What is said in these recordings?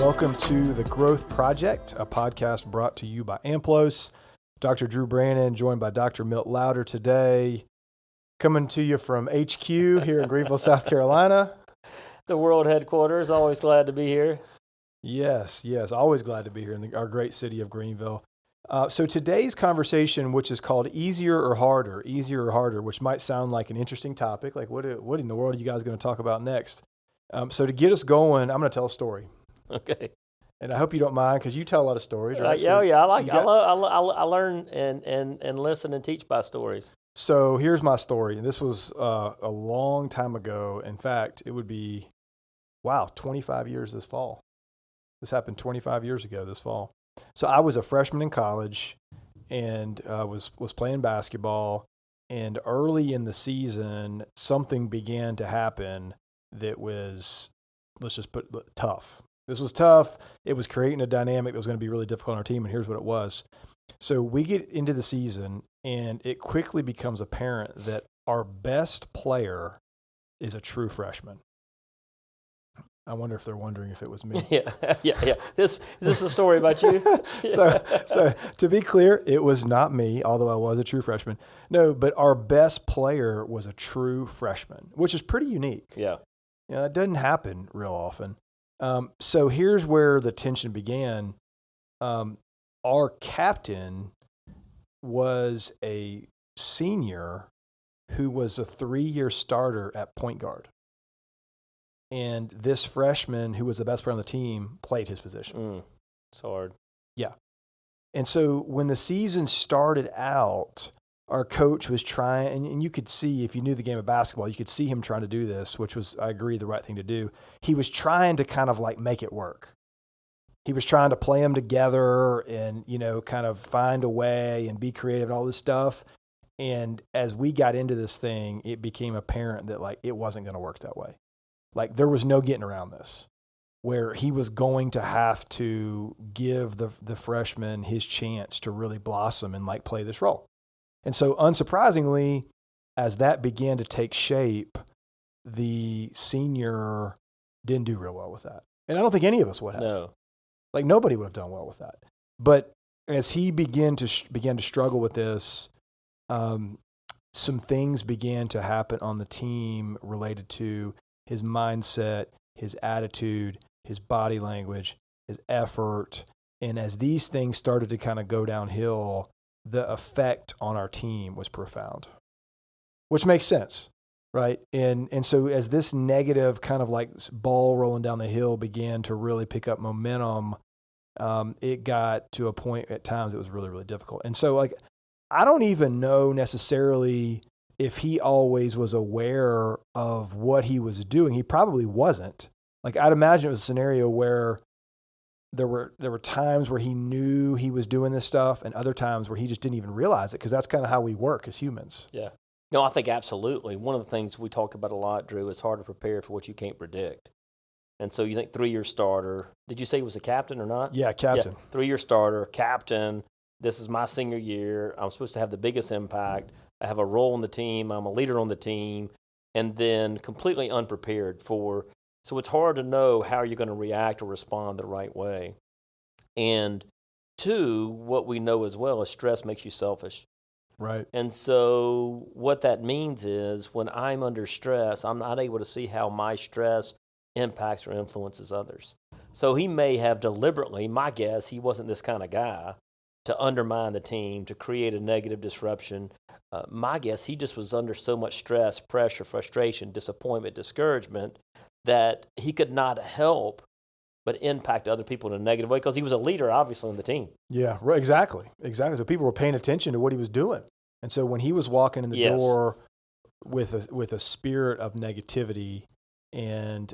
Welcome to The Growth Project, a podcast brought to you by AMPLOS. Dr. Drew Brannon, joined by Dr. Milt Lowder today, coming to you from HQ here in Greenville, South Carolina. The world headquarters. Always glad to be here. Yes, always glad to be here in our great city of Greenville. So today's conversation, which is called Easier or Harder, which might sound like an interesting topic, like what in the world are you guys going to talk about next? So to get us going, I'm going to tell a story. Okay. And I hope you don't mind because you tell a lot of stories, right? I learn and listen and teach by stories. So here's my story. And this was a long time ago. In fact, it would be, 25 years this fall. This happened 25 years ago this fall. So I was a freshman in college and was playing basketball. And early in the season, something began to happen that was, let's just put tough. This was tough. It was creating a dynamic that was going to be really difficult on our team, and here's what it was. So we get into the season, and it quickly becomes apparent that our best player is a true freshman. I wonder if they're wondering if it was me. Yeah. Is this a story about you? So to be clear, it was not me, although I was a true freshman. No, but our best player was a true freshman, which is pretty unique. Yeah. It doesn't happen real often. So here's where the tension began. Our captain was a senior who was a 3-year starter at point guard. And this freshman, who was the best player on the team, played his position. It's hard. Yeah. And so when the season started out, our coach was trying, and you could see, if you knew the game of basketball, you could see him trying to do this, which was, I agree, the right thing to do. He was trying to kind of like make it work. He was trying to play them together and, kind of find a way and be creative and all this stuff. And as we got into this thing, it became apparent that like it wasn't going to work that way. Like there was no getting around this, where he was going to have to give the freshman his chance to really blossom and like play this role. And so unsurprisingly, as that began to take shape, the senior didn't do real well with that. And I don't think any of us would have. No. Like nobody would have done well with that. But as he began to struggle with this, some things began to happen on the team related to his mindset, his attitude, his body language, his effort. And as these things started to kind of go downhill, the effect on our team was profound, which makes sense, right? And so as this negative kind of like ball rolling down the hill began to really pick up momentum, it got to a point at times it was really, really difficult. And so like, I don't even know necessarily if he always was aware of what he was doing. He probably wasn't. Like I'd imagine it was a scenario where there were times where he knew he was doing this stuff and other times where he just didn't even realize it, because that's kind of how we work as humans. Yeah. No, I think absolutely. One of the things we talk about a lot, Drew, is hard to prepare for what you can't predict. And so you think 3-year starter. Did you say he was a captain or not? Yeah, captain. Yeah, 3-year starter, captain. This is my senior year. I'm supposed to have the biggest impact. I have a role on the team. I'm a leader on the team. And then completely unprepared for. So it's hard to know how you're going to react or respond the right way. And 2, what we know as well is stress makes you selfish. Right. And so what that means is when I'm under stress, I'm not able to see how my stress impacts or influences others. So he may have deliberately, my guess, he wasn't this kind of guy, to undermine the team, to create a negative disruption. My guess, he just was under so much stress, pressure, frustration, disappointment, discouragement, that he could not help but impact other people in a negative way, because he was a leader, obviously, on the team. Yeah, right, exactly. So people were paying attention to what he was doing. And so when he was walking in the door with a spirit of negativity and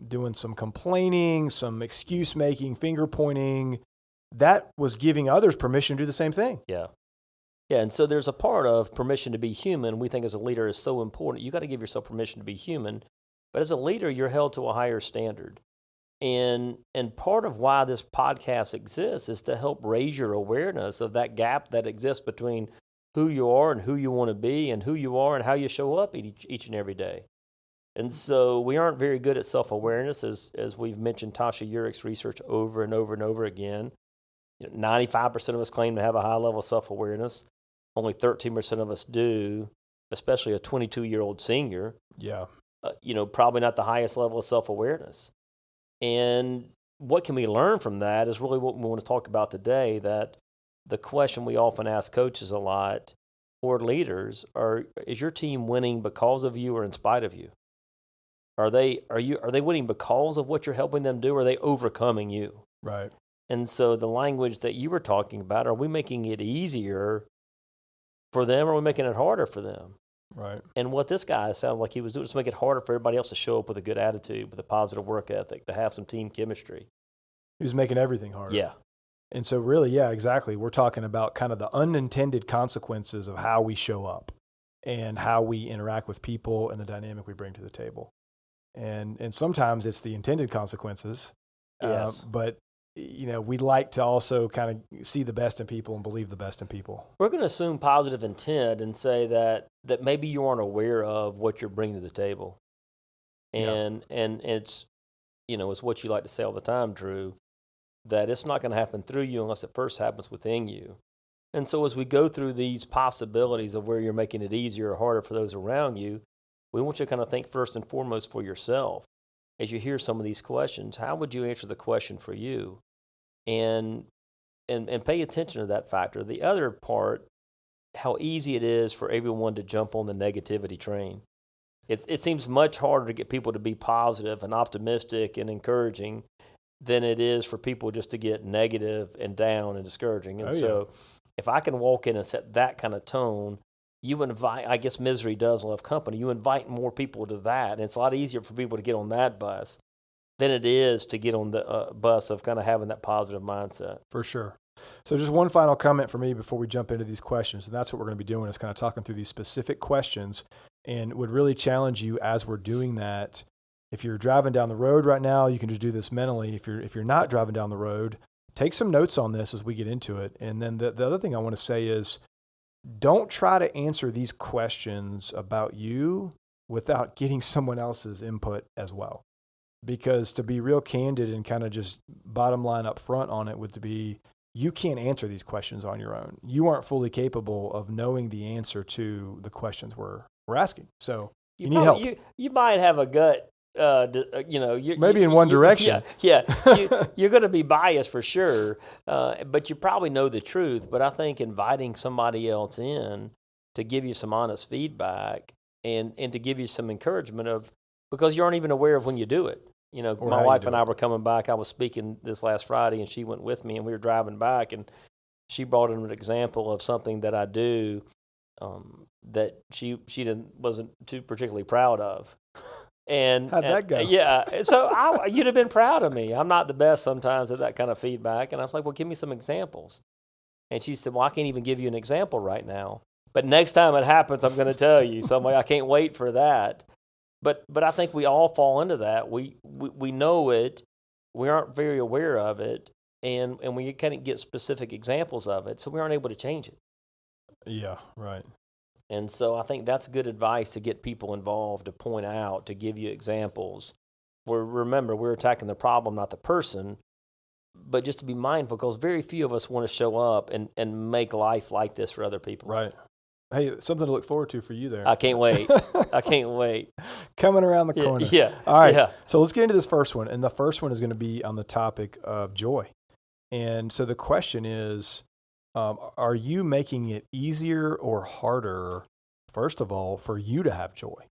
doing some complaining, some excuse making, finger pointing, that was giving others permission to do the same thing. Yeah. Yeah, and so there's a part of permission to be human we think as a leader is so important. You got to give yourself permission to be human. But as a leader, you're held to a higher standard. And part of why this podcast exists is to help raise your awareness of that gap that exists between who you are and who you want to be, and who you are and how you show up each and every day. And so we aren't very good at self-awareness, as we've mentioned Tasha Urich's research over and over and over again. 95% of us claim to have a high level of self-awareness. Only 13% of us do, especially a 22-year-old senior. Yeah. Probably not the highest level of self-awareness. And what can we learn from that is really what we want to talk about today, that the question we often ask coaches a lot or leaders is your team winning because of you or in spite of you? Are they winning because of what you're helping them do, or are they overcoming you? Right. And so the language that you were talking about, are we making it easier for them, or are we making it harder for them? Right. And what this guy sounds like he was doing is make it harder for everybody else to show up with a good attitude, with a positive work ethic, to have some team chemistry. He was making everything harder. Yeah. And so really, yeah, exactly. We're talking about kind of the unintended consequences of how we show up and how we interact with people and the dynamic we bring to the table. And sometimes it's the intended consequences. Yes. But we'd like to also kind of see the best in people and believe the best in people. We're going to assume positive intent and say that maybe you aren't aware of what you're bringing to the table. And it's, it's what you like to say all the time, Drew, that it's not going to happen through you unless it first happens within you. And so as we go through these possibilities of where you're making it easier or harder for those around you, we want you to kind of think first and foremost for yourself. As you hear some of these questions, how would you answer the question for you? And pay attention to that factor. The other part, how easy it is for everyone to jump on the negativity train. It seems much harder to get people to be positive and optimistic and encouraging than it is for people just to get negative and down and discouraging. And so if I can walk in and set that kind of tone, you invite, I guess misery does love company, you invite more people to that. And it's a lot easier for people to get on that bus than it is to get on the bus of kind of having that positive mindset. For sure. So just one final comment for me before we jump into these questions. And that's what we're going to be doing, is kind of talking through these specific questions, and would really challenge you as we're doing that. If you're driving down the road right now, you can just do this mentally. If you're not driving down the road, take some notes on this as we get into it. And then the other thing I want to say is, don't try to answer these questions about you without getting someone else's input as well. Because to be real candid and kind of just bottom line up front on it would be, you can't answer these questions on your own. You aren't fully capable of knowing the answer to the questions we're asking. So you need help. You might have a gut. Maybe in one direction. Yeah. You're going to be biased for sure, but you probably know the truth. But I think inviting somebody else in to give you some honest feedback and to give you some encouragement because you aren't even aware of when you do it. My wife and I were coming back. I was speaking this last Friday, and she went with me, and we were driving back, and she brought in an example of something that I do that she wasn't too particularly proud of. And how'd that go? Yeah, so you'd have been proud of me. I'm not the best sometimes at that kind of feedback. And I was like, well, give me some examples. And she said, well, I can't even give you an example right now. But next time it happens, I'm going to tell you. So I'm like, I can't wait for that. But I think we all fall into that. We know it. We aren't very aware of it. And we kind of get specific examples of it. So we aren't able to change it. Yeah, right. And so I think that's good advice to get people involved, to point out, to give you examples. Remember, we're attacking the problem, not the person, but just to be mindful, because very few of us want to show up and make life like this for other people. Right. Hey, something to look forward to for you there. I can't wait. I can't wait. Coming around the corner. Yeah. All right. Yeah. So let's get into this first one. And the first one is going to be on the topic of joy. And so the question is, are you making it easier or harder, first of all, for you to have joy?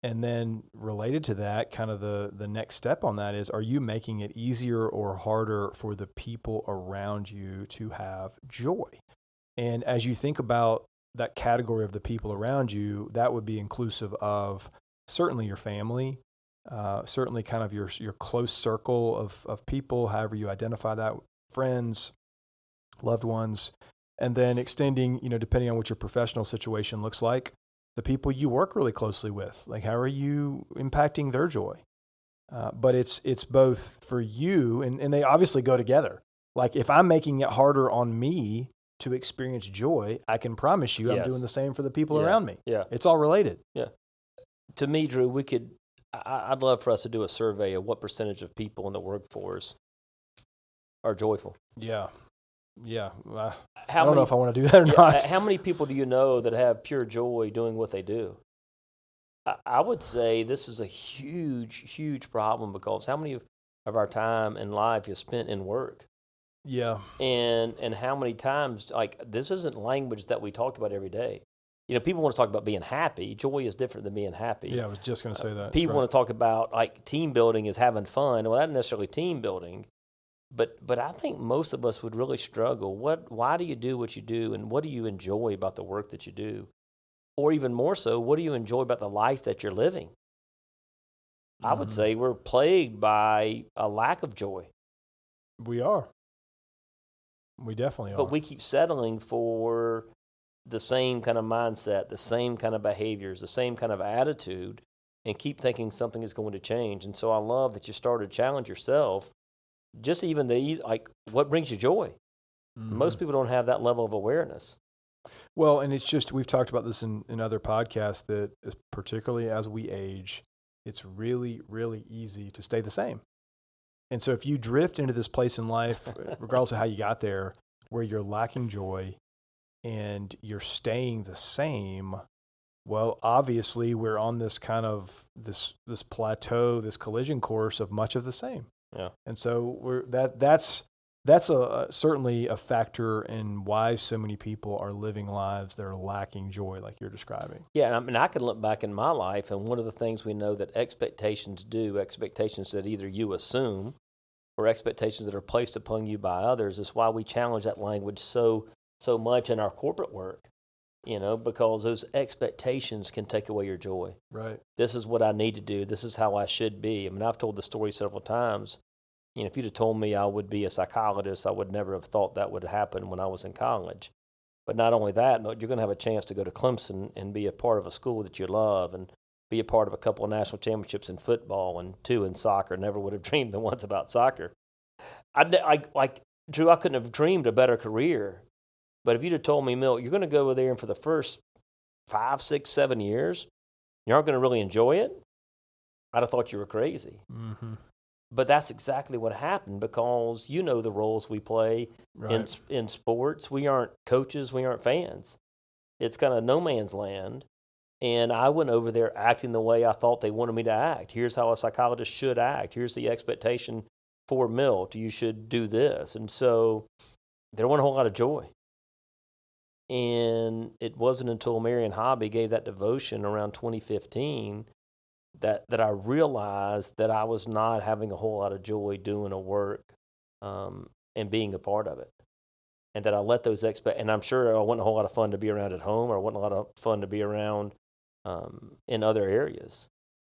And then related to that, kind of the next step on that is, are you making it easier or harder for the people around you to have joy? And as you think about that category of the people around you, that would be inclusive of certainly your family, certainly kind of your close circle of people, however you identify that, friends, loved ones, and then extending, depending on what your professional situation looks like, the people you work really closely with. Like, how are you impacting their joy? But it's both for you, and they obviously go together. Like, if I'm making it harder on me to experience joy, I can promise you I'm doing the same for the people around me. Yeah. It's all related. Yeah. To me, Drew, we could I'd love for us to do a survey of what percentage of people in the workforce are joyful. Yeah. Yeah. I How don't know many, if I want to do that or yeah, not. how many people do you know that have pure joy doing what they do? I would say this is a huge, huge problem because how many of our time in life is spent in work? Yeah. And how many times, like, this isn't language that we talk about every day. You know, people want to talk about being happy. Joy is different than being happy. Yeah, I was just going to say that. People want to talk about, like, team building is having fun. Well, not necessarily team building, but I think most of us would really struggle. Why do you do what you do, and what do you enjoy about the work that you do? Or even more so, what do you enjoy about the life that you're living? I would say we're plagued by a lack of joy. We are. We definitely are. But we keep settling for the same kind of mindset, the same kind of behaviors, the same kind of attitude, and keep thinking something is going to change. And so I love that you started to challenge yourself. Just even like, what brings you joy? Most people don't have that level of awareness. Well, and it's just, we've talked about this in other podcasts, that particularly as we age, it's really, really easy to stay the same. And so if you drift into this place in life, regardless of how you got there, where you're lacking joy and you're staying the same, well, obviously we're on this kind of this plateau, this collision course of much of the same. Yeah. And so that's certainly a factor in why so many people are living lives that are lacking joy, like you're describing. Yeah, I mean, I can look back in my life, and one of the things we know that expectations that either you assume or expectations that are placed upon you by others, is why we challenge that language so much in our corporate work. You know, because those expectations can take away your joy. Right. This is what I need to do. This is how I should be. I mean, I've told the story several times. You know, if you'd have told me I would be a psychologist, I would never have thought that would happen when I was in college. But not only that, you're going to have a chance to go to Clemson and be a part of a school that you love, and be a part of a couple of national championships in football and 2 in soccer. Never would have dreamed the once about soccer. Drew, I couldn't have dreamed a better career. But if you'd have told me, Milt, you're going to go over there and for the first 5, 6, 7 years, you aren't going to really enjoy it, I'd have thought you were crazy. Mm-hmm. But that's exactly what happened, because you know the roles we play in sports. We aren't coaches. We aren't fans. It's kind of no man's land. And I went over there acting the way I thought they wanted me to act. Here's how a psychologist should act. Here's the expectation for Milt. You should do this. And so there wasn't a whole lot of joy. And it wasn't until Marion Hobby gave that devotion around 2015 that I realized that I was not having a whole lot of joy doing a work and being a part of it. And that I let those and I'm sure it wasn't a whole lot of fun to be around at home, or it wasn't a lot of fun to be around in other areas,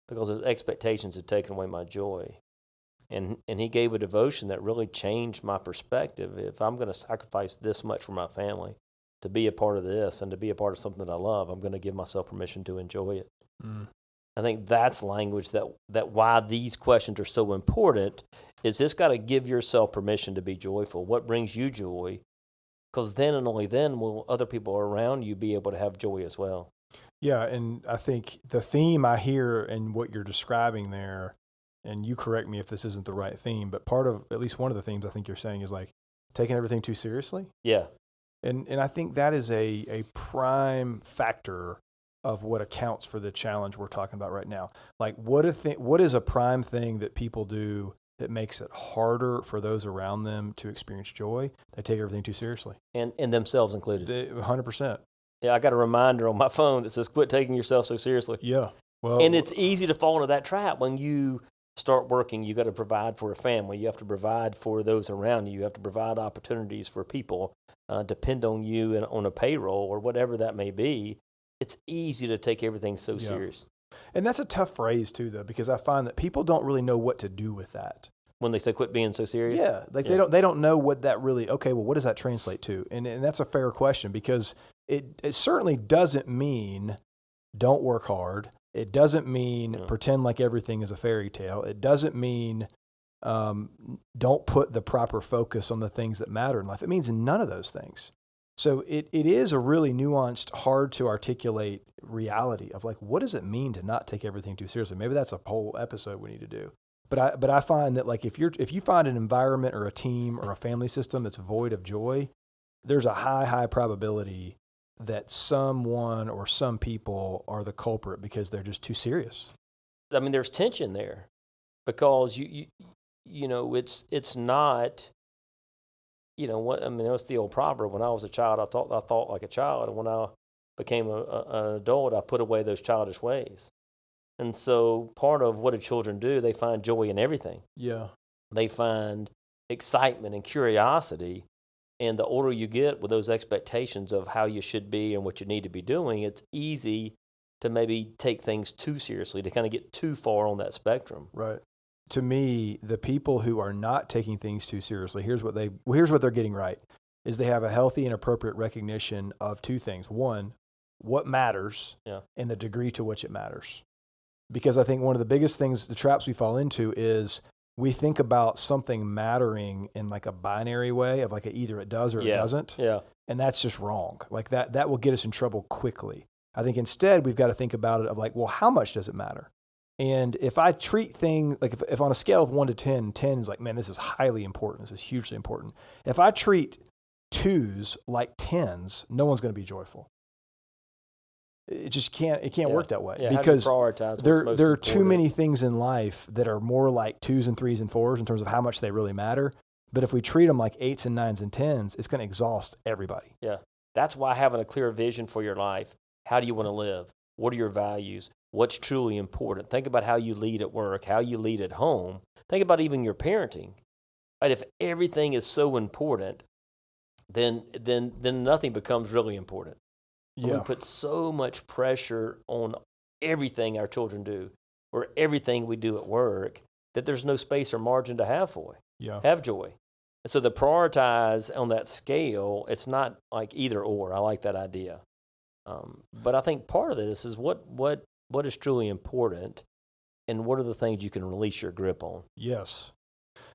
because those expectations had taken away my joy. And he gave a devotion that really changed my perspective. If I'm going to sacrifice this much for my family to be a part of this and to be a part of something that I love, I'm going to give myself permission to enjoy it. I think that's language that why these questions are so important is this got to give yourself permission to be joyful. What brings you joy? Because then and only then will other people around you be able to have joy as well. Yeah, and I think the theme I hear in what you're describing there, and you correct me if this isn't the right theme, but part of, at least one of the themes I think you're saying is like taking everything too seriously. Yeah. And I think that is a prime factor of what accounts for the challenge we're talking about right now. Like what is a prime thing that people do that makes it harder for those around them to experience joy? They take everything too seriously. And themselves included. 100%. Yeah, I got a reminder on my phone that says, quit taking yourself so seriously. Yeah. Well, and it's easy to fall into that trap. When you start working, you got to provide for a family. You have to provide for those around you. You have to provide opportunities for people, depend on you and on a payroll or whatever that may be. It's easy to take everything so serious. And that's a tough phrase too, though, because I find that people don't really know what to do with that. When they say quit being so serious? Yeah, they don't know what that really, okay, well, what does that translate to? And that's a fair question, because it certainly doesn't mean don't work hard. It doesn't mean pretend like everything is a fairy tale. It doesn't mean don't put the proper focus on the things that matter in life. It means none of those things. So it is a really nuanced, hard to articulate reality of like, what does it mean to not take everything too seriously? Maybe that's a whole episode we need to do. But I find that like if you find an environment or a team or a family system that's void of joy, there's a high probability that someone or some people are the culprit because they're just too serious. I mean, there's tension there because you know, it's not, you know what, I mean, that's the old proverb. When I was a child, I thought like a child. And when I became an adult, I put away those childish ways. And so part of what do children do, they find joy in everything. Yeah. They find excitement and curiosity. And the older you get with those expectations of how you should be and what you need to be doing, it's easy to maybe take things too seriously, to kind of get too far on that spectrum. Right. To me, the people who are not taking things too seriously, here's what they're getting right, is they have a healthy and appropriate recognition of two things. One, what matters, and the degree to which it matters. Because I think one of the biggest things, the traps we fall into is we think about something mattering in like a binary way of like either it does or it doesn't. Yeah. And that's just wrong. Like that will get us in trouble quickly. I think instead we've got to think about it of like, well, how much does it matter? And if I treat things, like if on a scale of 1 to 10, 10 is like, man, this is highly important. This is hugely important. If I treat 2s like 10s, no one's going to be joyful. It just can't work that way because there are too many things in life that are more like 2s and 3s and 4s in terms of how much they really matter. But if we treat them like 8s and 9s and 10s, it's going to exhaust everybody. Yeah. That's why having a clear vision for your life. How do you want to live? What are your values? What's truly important? Think about how you lead at work, how you lead at home. Think about even your parenting. Right? If everything is so important, then nothing becomes really important. Yeah. We put so much pressure on everything our children do or everything we do at work that there's no space or margin to have joy. And so to prioritize on that scale, it's not like either or. I like that idea. But I think part of this is what is truly important and what are the things you can release your grip on. Yes.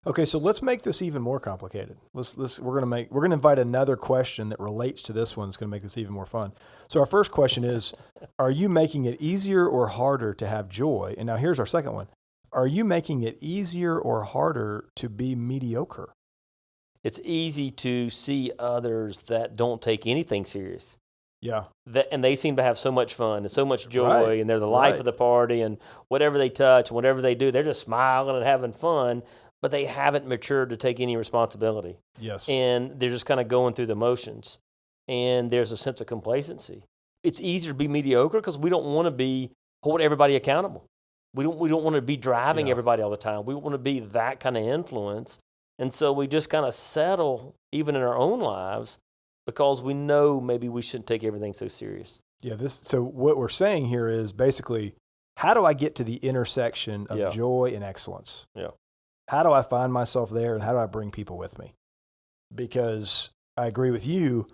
Okay, so let's make this even more complicated. We're gonna invite another question that relates to this one. It's gonna make this even more fun. So our first question is, are you making it easier or harder to have joy? And now here's our second one. Are you making it easier or harder to be mediocre? It's easy to see others that don't take anything serious. Yeah. And they seem to have so much fun and so much joy, and they're the life of the party, and whatever they touch, whatever they do, they're just smiling and having fun, but they haven't matured to take any responsibility. Yes. And they're just kind of going through the motions, and there's a sense of complacency. It's easier to be mediocre because we don't want to hold everybody accountable. We don't want to be driving everybody all the time. We want to be that kind of influence, and so we just kind of settle, even in our own lives, because we know maybe we shouldn't take everything so serious. Yeah. So what we're saying here is basically, how do I get to the intersection of joy and excellence? Yeah. How do I find myself there, and how do I bring people with me? Because I agree with you.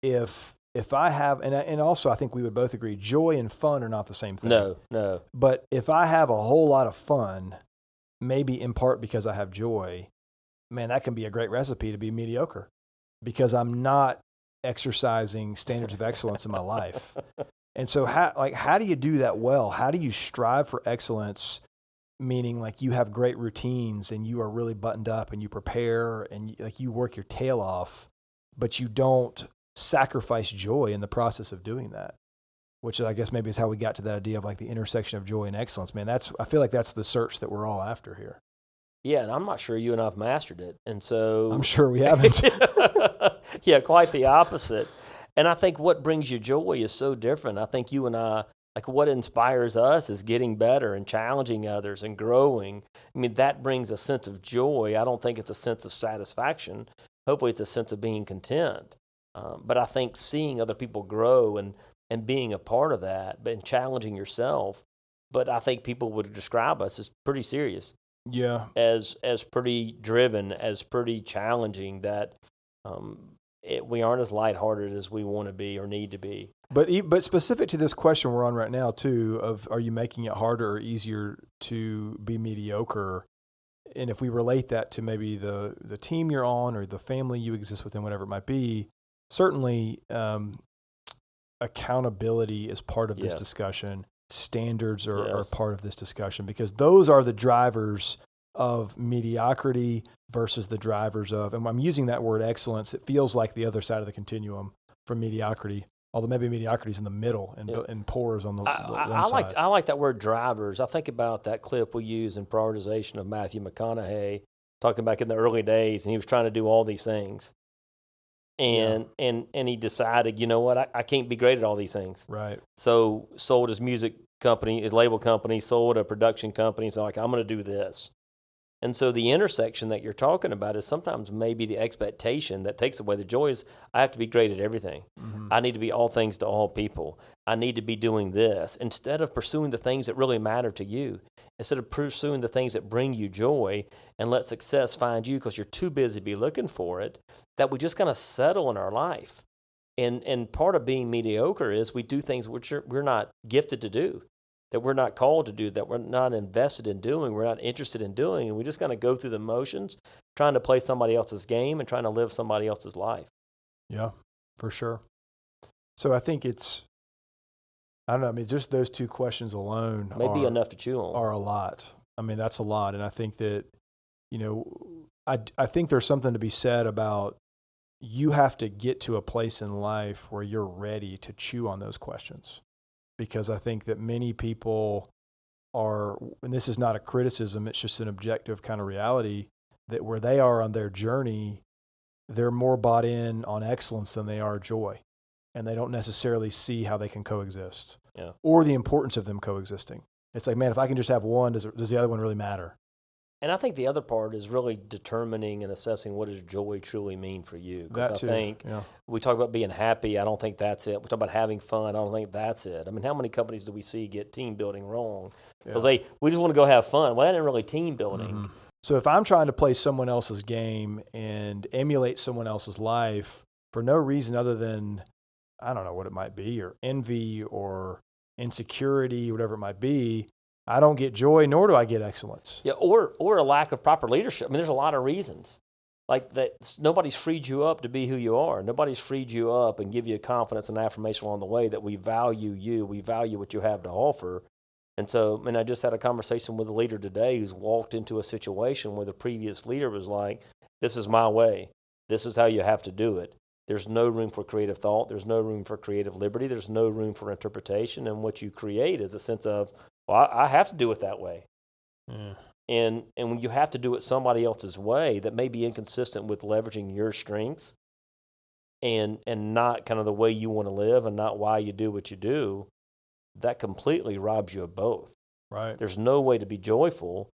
If I have, and also I think we would both agree, joy and fun are not the same thing. No. But if I have a whole lot of fun, maybe in part because I have joy, man, that can be a great recipe to be mediocre. Because I'm not exercising standards of excellence in my life. And so how do you do that well? How do you strive for excellence, meaning like you have great routines and you are really buttoned up and you prepare and like you work your tail off, but you don't sacrifice joy in the process of doing that, which I guess maybe is how we got to that idea of like the intersection of joy and excellence. Man, I feel like that's the search that we're all after here. Yeah, and I'm not sure you and I have mastered it. And so I'm sure we haven't. Yeah, quite the opposite. And I think what brings you joy is so different. I think you and I, like what inspires us is getting better and challenging others and growing. I mean, that brings a sense of joy. I don't think it's a sense of satisfaction. Hopefully it's a sense of being content. But I think seeing other people grow and being a part of that and challenging yourself. But I think people would describe us as pretty serious. Yeah. As pretty driven, as pretty challenging, that we aren't as lighthearted as we want to be or need to be. But specific to this question we're on right now too, of are you making it harder or easier to be mediocre? And if we relate that to maybe the team you're on or the family you exist within, whatever it might be, certainly accountability is part of this Yes. discussion. Standards are Yes. part of this discussion, because those are the drivers of mediocrity versus the drivers of, and I'm using that word excellence, it feels like the other side of the continuum from mediocrity, although maybe mediocrity is in the middle and poor is on the one side. I like that word drivers. I think about that clip we use in prioritization of Matthew McConaughey talking back in the early days, and he was trying to do all these things. And he decided, you know what, I can't be great at all these things. Right. So sold his music company, his label company, sold a production company. So like, I'm going to do this. And so the intersection that you're talking about is sometimes maybe the expectation that takes away the joy is I have to be great at everything. Mm-hmm. I need to be all things to all people. I need to be doing this instead of pursuing the things that really matter to you. Instead of pursuing the things that bring you joy and let success find you because you're too busy to be looking for it, that we just kind of settle in our life. And part of being mediocre is we do things which we're not gifted to do, that we're not called to do, that we're not invested in doing, we're not interested in doing, and we just kind of go through the motions, trying to play somebody else's game and trying to live somebody else's life. Yeah, for sure. So I think I don't know, I mean, just those two questions alone Maybe enough to chew on. Are a lot. I mean, that's a lot. And I think that, I think there's something to be said about you have to get to a place in life where you're ready to chew on those questions. Because I think that many people are, and this is not a criticism, it's just an objective kind of reality, that where they are on their journey, they're more bought in on excellence than they are joy. And they don't necessarily see how they can coexist or the importance of them coexisting. It's like, man, if I can just have one, does the other one really matter? And I think the other part is really determining and assessing what does joy truly mean for you. Because I think we talk about being happy. I don't think that's it. We talk about having fun. I don't think that's it. I mean, how many companies do we see get team building wrong? Because we just want to go have fun. Well, that ain't really team building. Mm-hmm. So if I'm trying to play someone else's game and emulate someone else's life for no reason other than, I don't know what it might be, or envy or insecurity, whatever it might be, I don't get joy, nor do I get excellence. Yeah, or a lack of proper leadership. I mean, there's a lot of reasons. Like that, nobody's freed you up to be who you are. Nobody's freed you up and give you confidence and affirmation along the way that we value you. We value what you have to offer. And so, I just had a conversation with a leader today who's walked into a situation where the previous leader was like, this is my way. This is how you have to do it. There's no room for creative thought. There's no room for creative liberty. There's no room for interpretation. And what you create is a sense of, well, I have to do it that way. Mm. And when you have to do it somebody else's way, that may be inconsistent with leveraging your strengths and not kind of the way you want to live and not why you do what you do, that completely robs you of both. Right. There's no way to be joyful,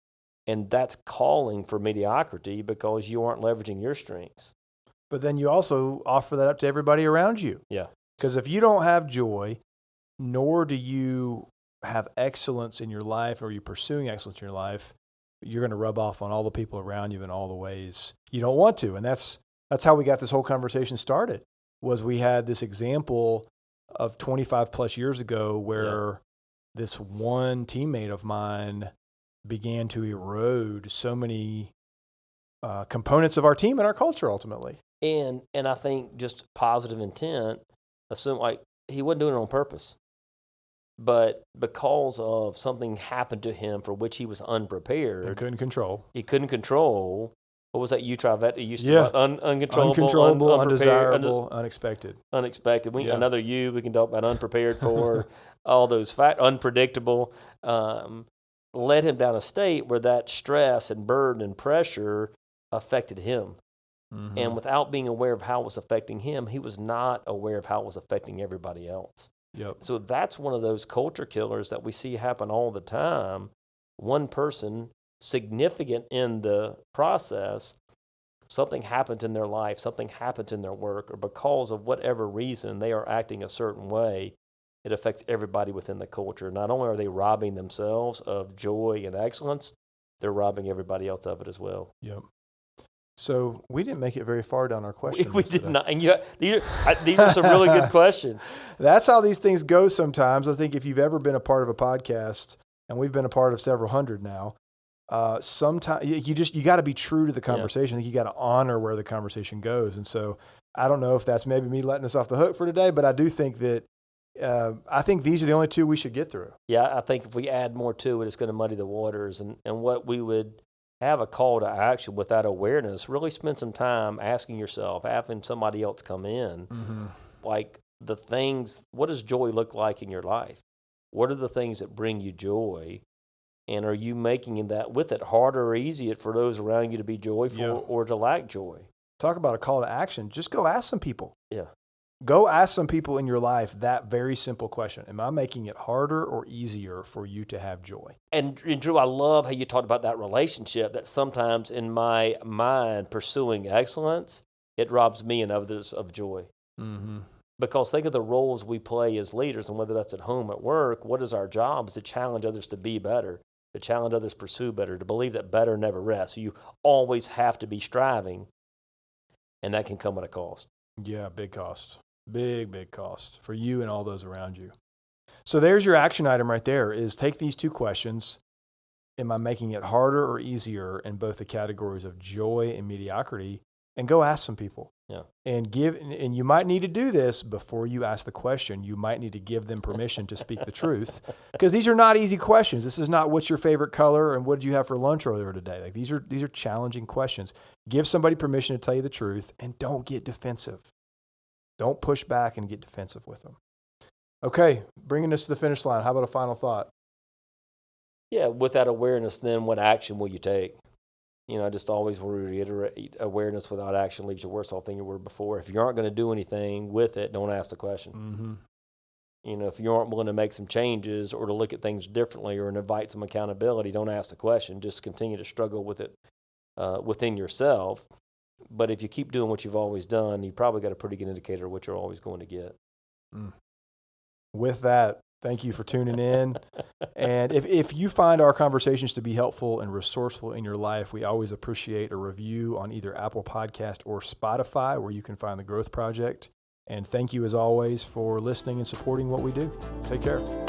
and that's calling for mediocrity because you aren't leveraging your strengths. But then you also offer that up to everybody around you. Yeah. Because if you don't have joy, nor do you have excellence in your life, or you're pursuing excellence in your life, you're going to rub off on all the people around you in all the ways you don't want to. And that's how we got this whole conversation started, was we had this example of 25 plus years ago where this one teammate of mine began to erode so many components of our team and our culture ultimately. And I think just positive intent, assume like he wasn't doing it on purpose. But because of something happened to him for which he was unprepared. He couldn't control. What was that vet? He used to uncontrollable, undesirable, unexpected. Unexpected. Another we can talk about unprepared for, all those unpredictable. Led him down a state where that stress and burden and pressure affected him. Mm-hmm. And without being aware of how it was affecting him, he was not aware of how it was affecting everybody else. Yep. So that's one of those culture killers that we see happen all the time. One person, significant in the process, something happens in their life, something happens in their work, or because of whatever reason they are acting a certain way, it affects everybody within the culture. Not only are they robbing themselves of joy and excellence, they're robbing everybody else of it as well. Yep. So we didn't make it very far down our questions. We did not. And these are some really good questions. That's how these things go sometimes. I think if you've ever been a part of a podcast, and we've been a part of several hundred now, sometimes you got to be true to the conversation. I think you got to honor where the conversation goes. And so I don't know if that's maybe me letting us off the hook for today, but I do think that I think these are the only two we should get through. Yeah, I think if we add more to it, it's going to muddy the waters. And what we would have a call to action with that awareness, really spend some time asking yourself, having somebody else come in, like the things, what does joy look like in your life? What are the things that bring you joy? And are you making that with it harder or easier for those around you to be joyful or to lack joy? Talk about a call to action. Just go ask some people. Yeah. Go ask some people in your life that very simple question. Am I making it harder or easier for you to have joy? And Drew, I love how you talked about that relationship, that sometimes in my mind, pursuing excellence, it robs me and others of joy. Mm-hmm. Because think of the roles we play as leaders, and whether that's at home, at work, what is our job? Is to challenge others to be better, to challenge others to pursue better, to believe that better never rests. So you always have to be striving, and that can come at a cost. Yeah, big cost. Big cost for you and all those around you. So there's your action item right there, is take these two questions. Am I making it harder or easier in both the categories of joy and mediocrity? And go ask some people. Yeah. And you might need to do this before you ask the question. You might need to give them permission to speak the truth, because these are not easy questions. This is not what's your favorite color and what did you have for lunch earlier today. Like these are challenging questions. Give somebody permission to tell you the truth, and don't get defensive. Don't push back and get defensive with them. Okay, bringing us to the finish line. How about a final thought? Yeah, with that awareness, then what action will you take? I just always will reiterate, awareness without action leaves you worse off than you were before. If you aren't going to do anything with it, don't ask the question. Mm-hmm. If you aren't willing to make some changes or to look at things differently or invite some accountability, don't ask the question. Just continue to struggle with it within yourself. But if you keep doing what you've always done, you probably got a pretty good indicator of what you're always going to get. With that, thank you for tuning in. And if you find our conversations to be helpful and resourceful in your life, we always appreciate a review on either Apple Podcast or Spotify, where you can find The Growth Project. And thank you, as always, for listening and supporting what we do. Take care.